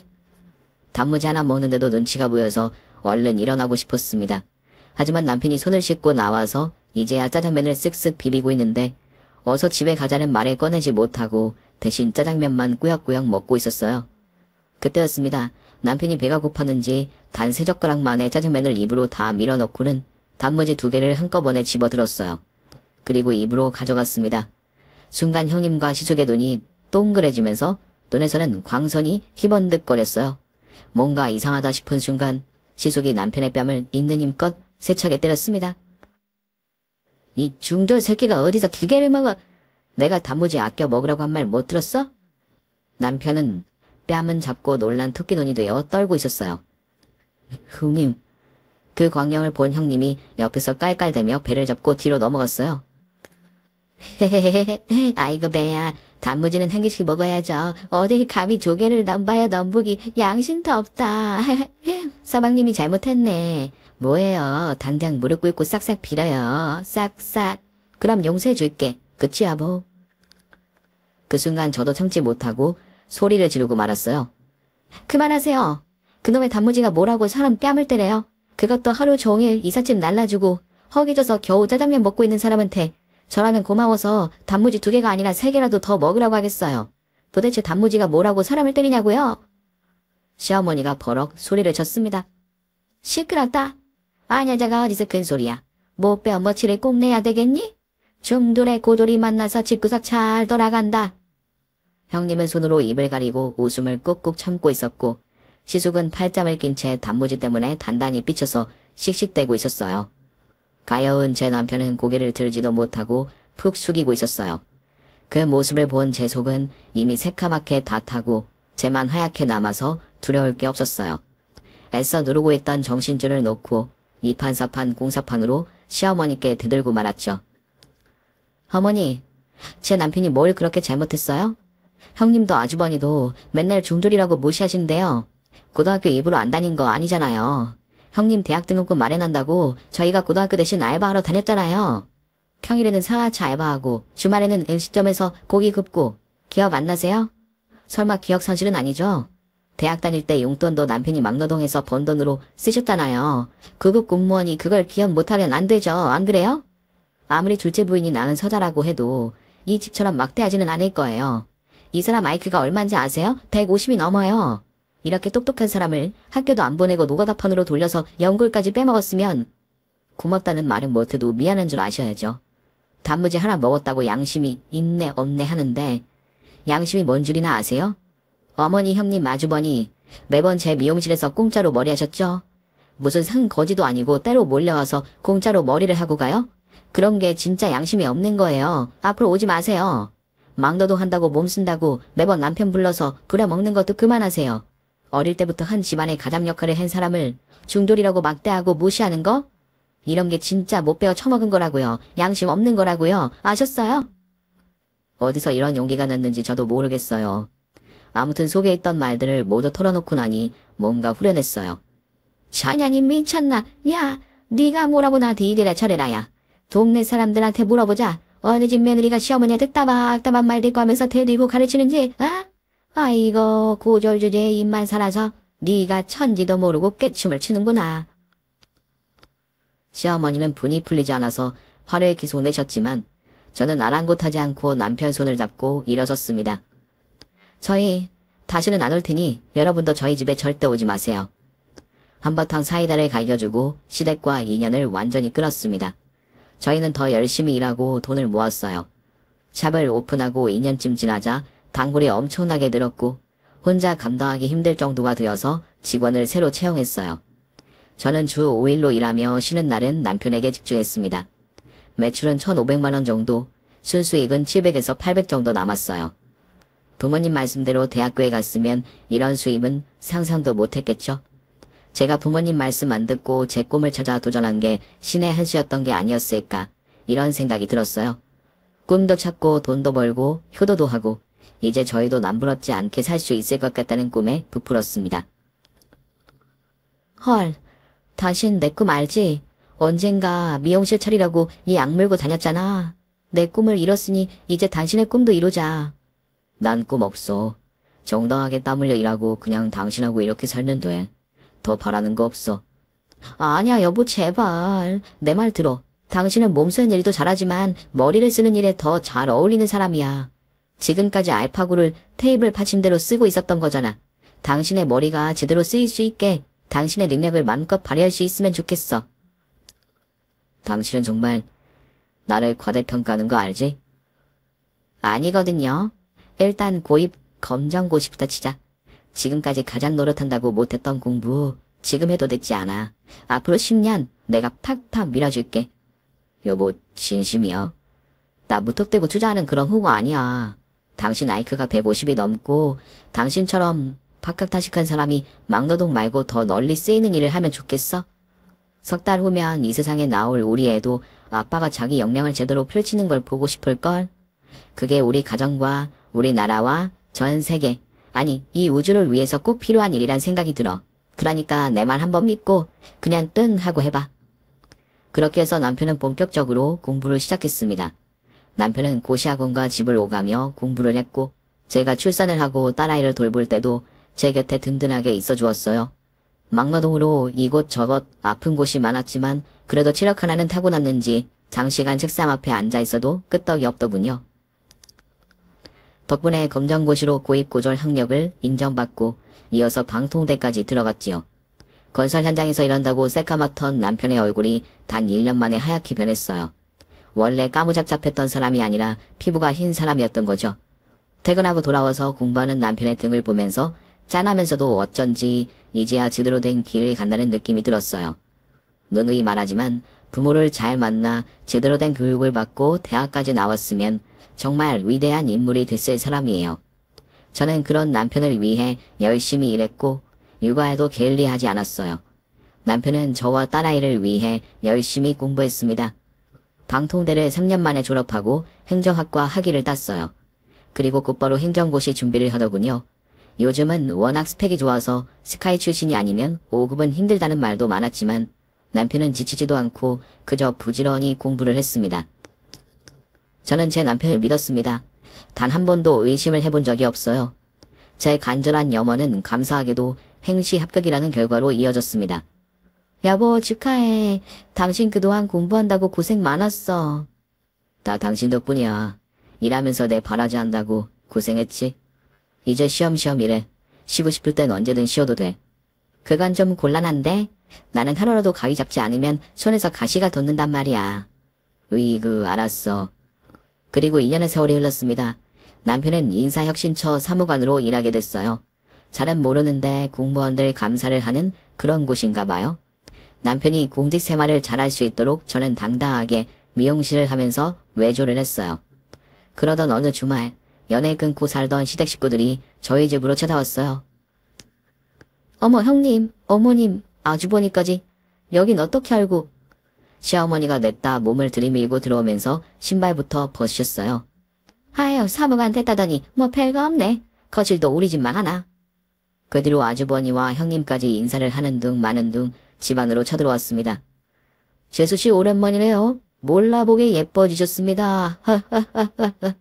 단무지 하나 먹는데도 눈치가 보여서 얼른 일어나고 싶었습니다. 하지만 남편이 손을 씻고 나와서 이제야 짜장면을 쓱쓱 비비고 있는데 어서 집에 가자는 말을 꺼내지 못하고 대신 짜장면만 꾸역꾸역 먹고 있었어요. 그때였습니다. 남편이 배가 고팠는지 단 3젓가락 만에 짜장면을 입으로 다 밀어넣고는 단무지 2개를 한꺼번에 집어들었어요. 그리고 입으로 가져갔습니다. 순간 형님과 시숙의 눈이 동그래지면서 눈에서는 광선이 희번득거렸어요. 뭔가 이상하다 싶은 순간 시숙이 남편의 뺨을 있는 힘껏 세차게 때렸습니다. 이 중돌 새끼가 어디서 기계를 먹어? 내가 단무지 아껴 먹으라고 한 말 못 들었어? 남편은 뺨은 잡고 놀란 토끼눈이 되어 떨고 있었어요. 형님. 그 광경을 본 형님이 옆에서 깔깔대며 배를 잡고 뒤로 넘어갔어요. 헤헤헤헤, 아이고 배야. 단무지는 한 개씩 먹어야죠. 어딜 감히 조개를 넘봐야 넘보기 양심도 없다. 서방님이 잘못했네. 뭐예요. 당장 무릎 꿇고 싹싹 빌어요. 싹싹. 그럼 용서해 줄게. 그치 여보? 그 순간 저도 참지 못하고 소리를 지르고 말았어요. 그만하세요. 그놈의 단무지가 뭐라고 사람 뺨을 때려요. 그것도 하루 종일 이삿짐 날라주고 허기져서 겨우 짜장면 먹고 있는 사람한테 저라면 고마워서 단무지 2개가 아니라 3개라도 더 먹으라고 하겠어요. 도대체 단무지가 뭐라고 사람을 때리냐고요? 시어머니가 버럭 소리를 쳤습니다. 시끄럽다. 아냐자가 어디서 큰 소리야. 못 빼어 머치를 꼭 내야 되겠니? 중돌의 고돌이 만나서 집구석 잘 돌아간다. 형님은 손으로 입을 가리고 웃음을 꾹꾹 참고 있었고 시숙은 팔짱을 낀 채 단무지 때문에 단단히 삐쳐서 씩씩대고 있었어요. 가여운 제 남편은 고개를 들지도 못하고 푹 숙이고 있었어요. 그 모습을 본 제 속은 이미 새카맣게 다 타고 제만 하얗게 남아서 두려울 게 없었어요. 애써 누르고 있던 정신줄을 놓고 이판사판 공사판으로 시어머니께 대들고 말았죠. 어머니, 제 남편이 뭘 그렇게 잘못했어요? 형님도 아주버니도 맨날 중졸이라고 무시하신대요. 고등학교 입으로 안 다닌 거 아니잖아요. 형님 대학 등록금 마련한다고 저희가 고등학교 대신 알바하러 다녔잖아요. 평일에는 사하차 알바하고 주말에는 음식점에서 고기 굽고 기억 안 나세요? 설마 기억 상실은 아니죠? 대학 다닐 때 용돈도 남편이 막노동해서 번 돈으로 쓰셨잖아요. 구급 공무원이 그걸 기억 못하면 안 되죠. 안 그래요? 아무리 둘째 부인이 나는 서자라고 해도 이 집처럼 막대하지는 않을 거예요. 이 사람 IQ가 얼마인지 아세요? 150이 넘어요. 이렇게 똑똑한 사람을 학교도 안 보내고 노가다판으로 돌려서 연골까지 빼먹었으면 고맙다는 말은 못해도 미안한 줄 아셔야죠. 단무지 하나 먹었다고 양심이 있네 없네 하는데 양심이 뭔 줄이나 아세요? 어머니 형님 아주버니 매번 제 미용실에서 공짜로 머리 하셨죠? 무슨 산 거지도 아니고 때로 몰려와서 공짜로 머리를 하고 가요? 그런 게 진짜 양심이 없는 거예요. 앞으로 오지 마세요. 막노동 한다고 몸 쓴다고 매번 남편 불러서 부려먹는 것도 그만하세요. 어릴 때부터 한 집안의 가장 역할을 한 사람을 중돌이라고 막대하고 무시하는 거? 이런 게 진짜 못 배워 처먹은 거라고요. 양심 없는 거라고요. 아셨어요? 어디서 이런 용기가 났는지 저도 모르겠어요. 아무튼 속에 있던 말들을 모두 털어놓고 나니 뭔가 후련했어요. 자냐님 미쳤나? 야, 네가 뭐라고 나한테 이래라 저래라야. 동네 사람들한테 물어보자. 어느 집 며느리가 시어머니한테 따박따박 말대꾸 하면서 대들고 가르치는지, 아? 아이고 고졸주제에 입만 살아서 네가 천지도 모르고 깨춤을 추는구나. 시어머니는 분이 풀리지 않아서 화를 계속 내셨지만 저는 아랑곳하지 않고 남편 손을 잡고 일어섰습니다. 저희 다시는 안 올 테니 여러분도 저희 집에 절대 오지 마세요. 한바탕 사이다를 갈겨주고 시댁과 인연을 완전히 끊었습니다. 저희는 더 열심히 일하고 돈을 모았어요. 샵을 오픈하고 2년쯤 지나자 단골이 엄청나게 늘었고 혼자 감당하기 힘들 정도가 되어서 직원을 새로 채용했어요. 저는 주 5일로 일하며 쉬는 날은 남편에게 집중했습니다. 매출은 1,500만 원 정도, 순수익은 700에서 800 정도 남았어요. 부모님 말씀대로 대학교에 갔으면 이런 수입은 상상도 못했겠죠. 제가 부모님 말씀 안 듣고 제 꿈을 찾아 도전한 게 신의 한 수였던 게 아니었을까, 이런 생각이 들었어요. 꿈도 찾고 돈도 벌고 효도도 하고 이제 저희도 남부럽지 않게 살 수 있을 것 같다는 꿈에 부풀었습니다. 헐, 당신 내 꿈 알지? 언젠가 미용실 차리라고 이 악물고 다녔잖아. 내 꿈을 이뤘으니 이제 당신의 꿈도 이루자. 난 꿈 없어. 정당하게 땀 흘려 일하고 그냥 당신하고 이렇게 살면 돼. 더 바라는 거 없어. 아니야 여보 제발. 내 말 들어. 당신은 몸 쓰는 일도 잘하지만 머리를 쓰는 일에 더 잘 어울리는 사람이야. 지금까지 알파고를 테이블 받침대로 쓰고 있었던 거잖아. 당신의 머리가 제대로 쓰일 수 있게 당신의 능력을 마음껏 발휘할 수 있으면 좋겠어. 당신은 정말 나를 과대평가하는 거 알지? 아니거든요. 일단 고입 검정고시부터 치자. 지금까지 가장 노릇한다고 못했던 공부 지금 해도 늦지 않아. 앞으로 10년 내가 팍팍 밀어줄게. 여보 진심이야. 나 무턱대고 투자하는 그런 후보 아니야. 당신 IQ가 150이 넘고 당신처럼 박학다식한 사람이 막노동 말고 더 널리 쓰이는 일을 하면 좋겠어? 석 달 후면 이 세상에 나올 우리 애도 아빠가 자기 역량을 제대로 펼치는 걸 보고 싶을걸? 그게 우리 가정과 우리 나라와 전 세계, 아니 이 우주를 위해서 꼭 필요한 일이란 생각이 들어. 그러니까 내 말 한번 믿고 그냥 뜬 하고 해봐. 그렇게 해서 남편은 본격적으로 공부를 시작했습니다. 남편은 고시학원과 집을 오가며 공부를 했고 제가 출산을 하고 딸아이를 돌볼 때도 제 곁에 든든하게 있어 주었어요. 막노동으로 이곳 저곳 아픈 곳이 많았지만 그래도 체력 하나는 타고났는지 장시간 책상 앞에 앉아 있어도 끄떡이 없더군요. 덕분에 검정고시로 고입고졸 학력을 인정받고 이어서 방통대까지 들어갔지요. 건설 현장에서 일한다고 새까맣던 남편의 얼굴이 단 1년 만에 하얗게 변했어요. 원래 까무잡잡했던 사람이 아니라 피부가 흰 사람이었던 거죠. 퇴근하고 돌아와서 공부하는 남편의 등을 보면서 짠하면서도 어쩐지 이제야 제대로 된 길을 간다는 느낌이 들었어요. 누누이 말하지만 부모를 잘 만나 제대로 된 교육을 받고 대학까지 나왔으면 정말 위대한 인물이 됐을 사람이에요. 저는 그런 남편을 위해 열심히 일했고 육아에도 게을리하지 않았어요. 남편은 저와 딸아이를 위해 열심히 공부했습니다. 방통대를 3년 만에 졸업하고 행정학과 학위를 땄어요. 그리고 곧바로 행정고시 준비를 하더군요. 요즘은 워낙 스펙이 좋아서 스카이 출신이 아니면 5급은 힘들다는 말도 많았지만 남편은 지치지도 않고 그저 부지런히 공부를 했습니다. 저는 제 남편을 믿었습니다. 단 한 번도 의심을 해본 적이 없어요. 제 간절한 염원은 감사하게도 행시 합격이라는 결과로 이어졌습니다. 여보 축하해. 당신 그동안 공부한다고 고생 많았어. 다 당신 덕분이야. 일하면서 내 바라지 한다고 고생했지. 이제 쉬엄쉬엄 일해. 쉬고 싶을 땐 언제든 쉬어도 돼. 그건 좀 곤란한데 나는 하루라도 가위 잡지 않으면 손에서 가시가 돋는단 말이야. 알았어. 그리고 2년의 세월이 흘렀습니다. 남편은 인사혁신처 사무관으로 일하게 됐어요. 잘은 모르는데 공무원들 감사를 하는 그런 곳인가 봐요. 남편이 공직 생활을 잘할 수 있도록 저는 당당하게 미용실을 하면서 외조를 했어요. 그러던 어느 주말 연애 끊고 살던 시댁 식구들이 저희 집으로 찾아왔어요. 어머 형님, 어머님, 아주버니까지 여긴 어떻게 알고. 시어머니가 냈다 몸을 들이밀고 들어오면서 신발부터 벗으셨어요. 아유 사무관 됐다더니 뭐 별거 없네. 거실도 우리 집만 하나. 그 뒤로 아주버니와 형님까지 인사를 하는 둥 마는 둥 집안으로 쳐들어왔습니다. 재수씨 오랜만이네요. 몰라보게 예뻐지셨습니다. 허허허허.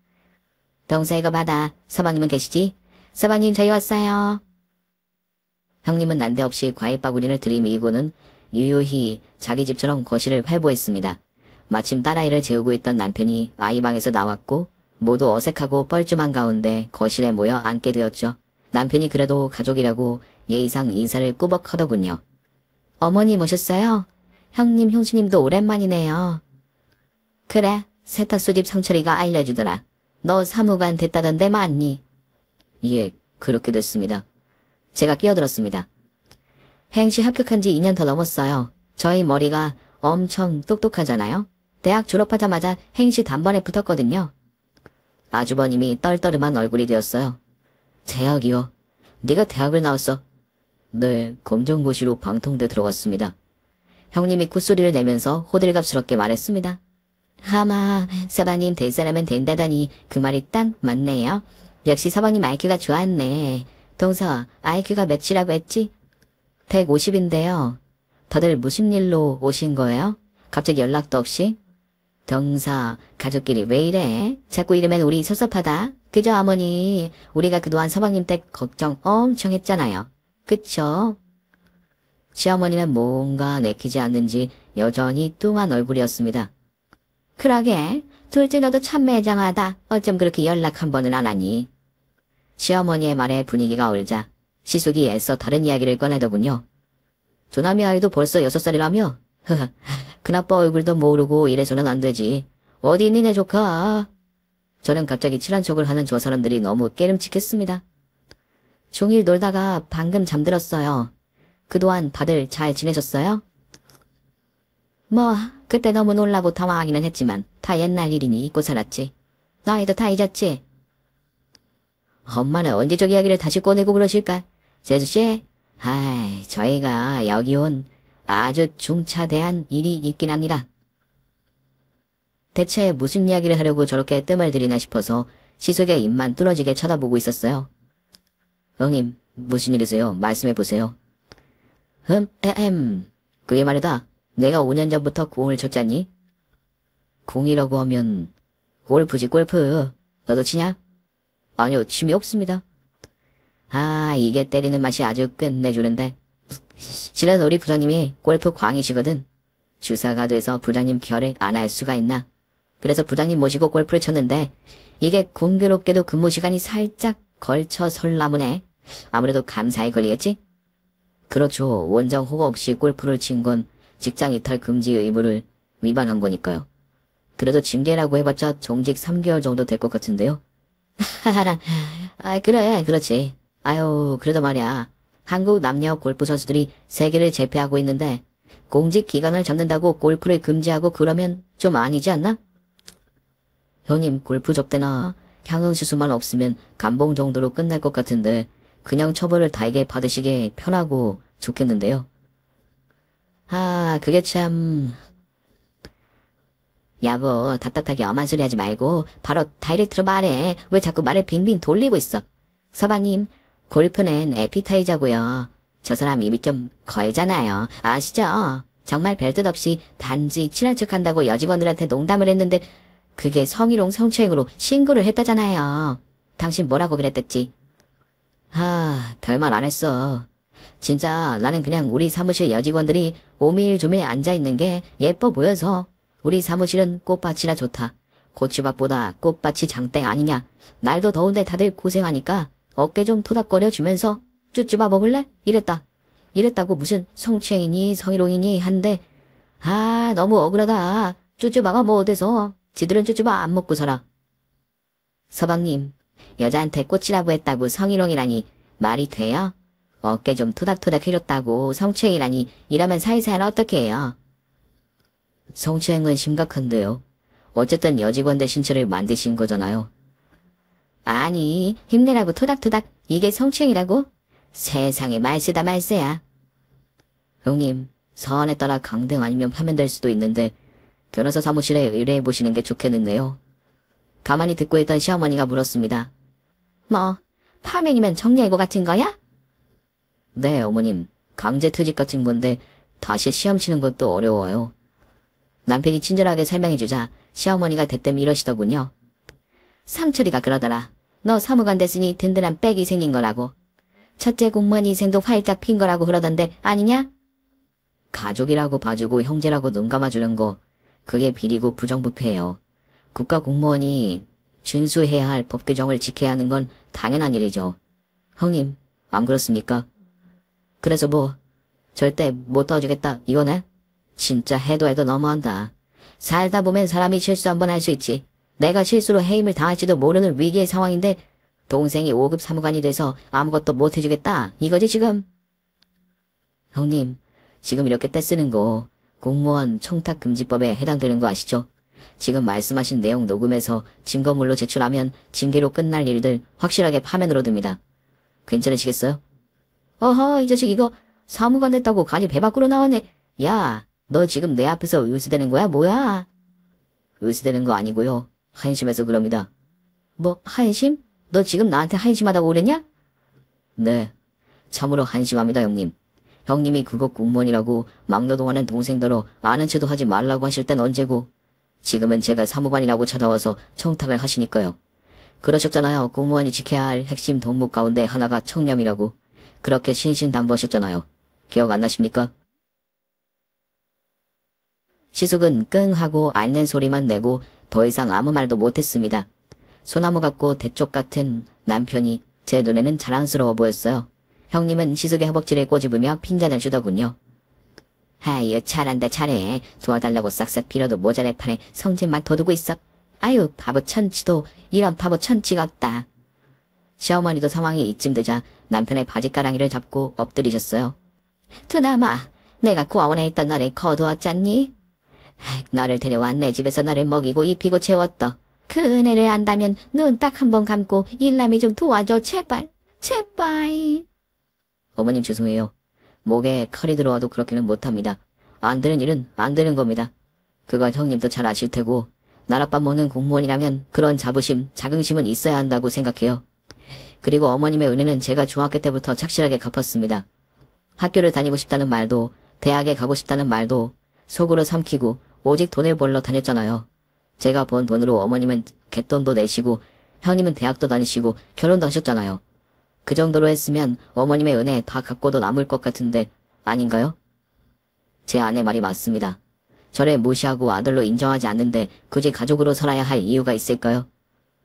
동생 이거 받아. 서방님은 계시지? 서방님 저희 왔어요. 형님은 난데없이 과일바구니를 들이밀고는 유유히 자기 집처럼 거실을 활보했습니다. 마침 딸아이를 재우고 있던 남편이 아이방에서 나왔고 모두 어색하고 뻘쭘한 가운데 거실에 모여 앉게 되었죠. 남편이 그래도 가족이라고 예의상 인사를 꾸벅 하더군요. 어머님 오셨어요? 형님 형수님도 오랜만이네요. 그래 세탁소집 성철이가 알려주더라. 너 사무관 됐다던데 맞니? 예 그렇게 됐습니다. 제가 끼어들었습니다. 행시 합격한 지 2년 더 넘었어요. 저희 머리가 엄청 똑똑하잖아요. 대학 졸업하자마자 행시 단번에 붙었거든요. 아주버님이 떨떠름한 얼굴이 되었어요. 대학이요? 네가 대학을 나왔어? 네, 검정고시로 방통대 들어갔습니다. 형님이 콧소리를 내면서 호들갑스럽게 말했습니다. 하마, 서방님 될 사람은 된다더니 그 말이 딱 맞네요. 역시 서방님 IQ가 좋았네. 동서, IQ가 몇이라고 했지? 150인데요. 다들 무슨 일로 오신 거예요? 갑자기 연락도 없이? 동서, 가족끼리 왜 이래? 자꾸 이러면 우리 섭섭하다. 그죠, 어머니? 우리가 그동안 서방님 때 걱정 엄청 했잖아요. 그쵸? 시어머니는 뭔가 내키지 않는지 여전히 뚱한 얼굴이었습니다. 그러게, 둘째 너도 참 매장하다. 어쩜 그렇게 연락 한 번은 안 하니? 시어머니의 말에 분위기가 얼자 시숙이 애써 다른 이야기를 꺼내더군요. 조남이 아이도 벌써 6살이라며? 그 나빠 얼굴도 모르고 이래서는 안 되지. 어디 있니 내 조카? 저는 갑자기 친한 척을 하는 저 사람들이 너무 깨름칙했습니다. 종일 놀다가 방금 잠들었어요. 그동안 다들 잘 지내셨어요? 뭐 그때 너무 놀라고 당황하기는 했지만 다 옛날 일이니 잊고 살았지. 너희도 다 잊었지? 엄마는 언제적 이야기를 다시 꺼내고 그러실까? 제수씨? 아이, 저희가 여기 온 아주 중차대한 일이 있긴 합니다. 대체 무슨 이야기를 하려고 저렇게 뜸을 들이나 싶어서 시숙의 입만 뚫어지게 쳐다보고 있었어요. 형님, 무슨 일이세요? 말씀해보세요. 그게 말이다. 내가 5년 전부터 공을 쳤잖니? 공이라고 하면 골프지, 골프. 너도 치냐? 아니요, 취미 없습니다. 아, 이게 때리는 맛이 아주 끝내주는데. 실은 우리 부장님이 골프 광이시거든. 주사가 돼서 부장님 결을 안 할 수가 있나. 그래서 부장님 모시고 골프를 쳤는데 이게 공교롭게도 근무 시간이 살짝 걸쳐 설나무네. 아무래도 감사에 걸리겠지? 그렇죠. 원장 허가 없이 골프를 친 건 직장 이탈 금지 의무를 위반한 거니까요. 그래도 징계라고 해봤자 정직 3개월 정도 될 것 같은데요. 아, 그래, 그렇지. 아유, 그래도 말이야. 한국 남녀 골프 선수들이 세계를 제패하고 있는데 공직 기간을 잡는다고 골프를 금지하고 그러면 좀 아니지 않나? 형님, 골프 접대나 향응수수만 없으면 감봉 정도로 끝날 것 같은데 그냥 처벌을 달게 받으시게 편하고 좋겠는데요. 아, 그게 참... 여보, 답답하게 엄한 소리 하지 말고 바로 다이렉트로 말해. 왜 자꾸 말을 빙빙 돌리고 있어. 서방님, 골프는 에피타이저고요. 저 사람 입이 좀 걸잖아요. 아시죠? 정말 별 뜻 없이 단지 친한 척한다고 여직원들한테 농담을 했는데 그게 성희롱 성추행으로 신고를 했다잖아요. 당신 뭐라고 그랬댔지? 아, 별말 안 했어. 진짜 나는 그냥 우리 사무실 여직원들이 오밀조밀 앉아있는 게 예뻐 보여서. 우리 사무실은 꽃밭이라 좋다. 고추밭보다 꽃밭이 장땡 아니냐. 날도 더운데 다들 고생하니까 어깨 좀 토닥거려 주면서 쭈쭈바 먹을래? 이랬다고 무슨 성추행이니 성희롱이니 한데 아, 너무 억울하다. 쭈쭈바가 뭐 어때서. 지들은 쭈쭈바 안 먹고 살아. 서방님, 여자한테 꽃이라고 했다고 성희롱이라니 말이 돼요? 어깨 좀 토닥토닥 해줬다고 성추행이라니 이러면 사이사이는 어떻게 해요? 성추행은 심각한데요. 어쨌든 여직원들 신체를 만드신 거잖아요. 아니, 힘내라고 토닥토닥 이게 성추행이라고? 세상에 말세다 말세야. 형님, 사안에 따라 강등 아니면 파면될 수도 있는데 변호사 사무실에 의뢰해보시는 게 좋겠는데요. 가만히 듣고 있던 시어머니가 물었습니다. 뭐, 파면이면 정리해고 같은 거야? 네, 어머님. 강제퇴직 같은 건데 다시 시험 치는 것도 어려워요. 남편이 친절하게 설명해주자 시어머니가 대뜸 이러시더군요. 삼철이가 그러더라. 너 사무관 됐으니 든든한 백이 생긴 거라고. 첫째 공무원 인생도 활짝 핀 거라고 그러던데 아니냐? 가족이라고 봐주고 형제라고 눈 감아주는 거 그게 비리고 부정부패예요. 국가 공무원이 준수해야 할 법 규정을 지켜야 하는 건 당연한 일이죠. 형님, 안 그렇습니까? 그래서 뭐 절대 못 도와주겠다 이거네? 진짜 해도 너무한다. 살다 보면 사람이 실수 한번 할 수 있지. 내가 실수로 해임을 당할지도 모르는 위기의 상황인데 동생이 5급 사무관이 돼서 아무것도 못 해주겠다 이거지 지금? 형님, 지금 이렇게 떼쓰는 거 공무원 청탁금지법에 해당되는 거 아시죠? 지금 말씀하신 내용 녹음해서 증거물로 제출하면 징계로 끝날 일들 확실하게 파면으로 듭니다. 괜찮으시겠어요? 어허, 이 자식 이거 사무관 됐다고 간이 배 밖으로 나왔네. 야, 너 지금 내 앞에서 의스대는 거야? 뭐야? 의스대는 거 아니고요. 한심해서 그럽니다. 뭐 한심? 너 지금 나한테 한심하다고 그랬냐? 네, 참으로 한심합니다, 형님. 형님이 그거 공무원이라고 막노동하는 동생더러 아는 체도 하지 말라고 하실 땐 언제고, 지금은 제가 사무관이라고 찾아와서 청탁을 하시니까요. 그러셨잖아요. 공무원이 지켜야 할 핵심 덕목 가운데 하나가 청렴이라고. 그렇게 신신당부하셨잖아요. 기억 안 나십니까? 시숙은 끙 하고 앓는 소리만 내고 더 이상 아무 말도 못했습니다. 소나무 같고 대쪽 같은 남편이 제 눈에는 자랑스러워 보였어요. 형님은 시숙의 허벅지를 꼬집으며 핀잔을 주더군요. 아유, 잘한다, 잘해. 도와달라고 싹싹 빌어도 모자랄 판에 성질만 돋우고 있어. 아유, 바보 천치도 이런 바보 천치가 없다. 시어머니도 상황이 이쯤 되자 남편의 바지가랑이를 잡고 엎드리셨어요. 두나마, 내가 고아원에 있던 너를 거두었잖니? 너를 데려와 내 집에서 너를 먹이고 입히고 채웠다. 그 은혜를 안다면 눈 딱 한 번 감고 일남이 좀 도와줘, 제발. 제발. 어머님 죄송해요. 목에 칼이 들어와도 그렇게는 못합니다. 안 되는 일은 안 되는 겁니다. 그건 형님도 잘 아실 테고, 나랏밥 먹는 공무원이라면 그런 자부심, 자긍심은 있어야 한다고 생각해요. 그리고 어머님의 은혜는 제가 중학교 때부터 착실하게 갚았습니다. 학교를 다니고 싶다는 말도, 대학에 가고 싶다는 말도 속으로 삼키고 오직 돈을 벌러 다녔잖아요. 제가 번 돈으로 어머님은 갯돈도 내시고 형님은 대학도 다니시고 결혼도 하셨잖아요. 그 정도로 했으면 어머님의 은혜 다 갚고도 남을 것 같은데 아닌가요? 제 아내 말이 맞습니다. 저를 무시하고 아들로 인정하지 않는데 굳이 가족으로 살아야 할 이유가 있을까요?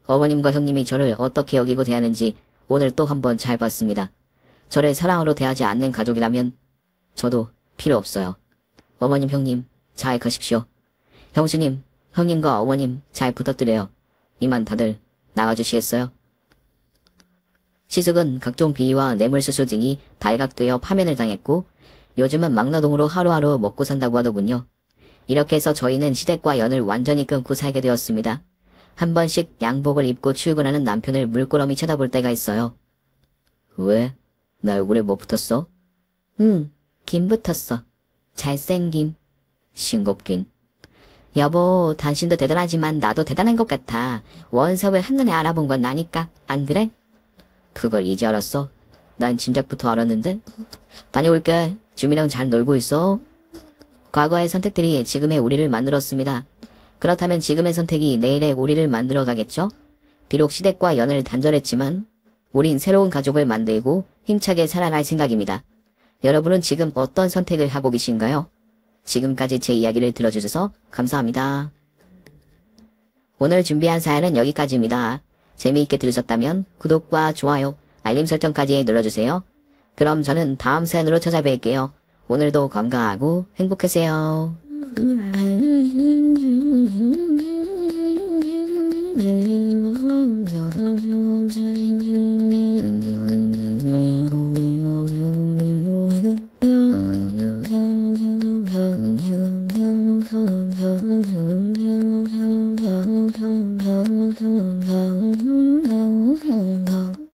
어머님과 형님이 저를 어떻게 여기고 대하는지 오늘 또 한번 잘 봤습니다. 저를 사랑으로 대하지 않는 가족이라면 저도 필요 없어요. 어머님, 형님, 잘 가십시오. 형수님, 형님과 어머님 잘 부탁드려요. 이만 다들 나가주시겠어요? 시숙은 각종 비위와 뇌물수수 등이 발각되어 파면을 당했고 요즘은 막노동으로 하루하루 먹고 산다고 하더군요. 이렇게 해서 저희는 시댁과 연을 완전히 끊고 살게 되었습니다. 한 번씩 양복을 입고 출근하는 남편을 물끄러미 쳐다볼 때가 있어요. 왜? 나 얼굴에 뭐 붙었어? 김 붙었어. 잘생김. 싱겁긴. 여보, 당신도 대단하지만 나도 대단한 것 같아. 원섭을 한눈에 알아본 건 나니까. 안 그래? 그걸 이제 알았어? 난 진작부터 알았는데. 다녀올게. 주미랑 잘 놀고 있어. 과거의 선택들이 지금의 우리를 만들었습니다. 그렇다면 지금의 선택이 내일의 우리를 만들어 가겠죠? 비록 시댁과 연을 단절했지만 우린 새로운 가족을 만들고 힘차게 살아갈 생각입니다. 여러분은 지금 어떤 선택을 하고 계신가요? 지금까지 제 이야기를 들어주셔서 감사합니다. 오늘 준비한 사연은 여기까지입니다. 재미있게 들으셨다면 구독과 좋아요, 알림 설정까지 눌러주세요. 그럼 저는 다음 사연으로 찾아뵐게요. 오늘도 건강하고 행복하세요.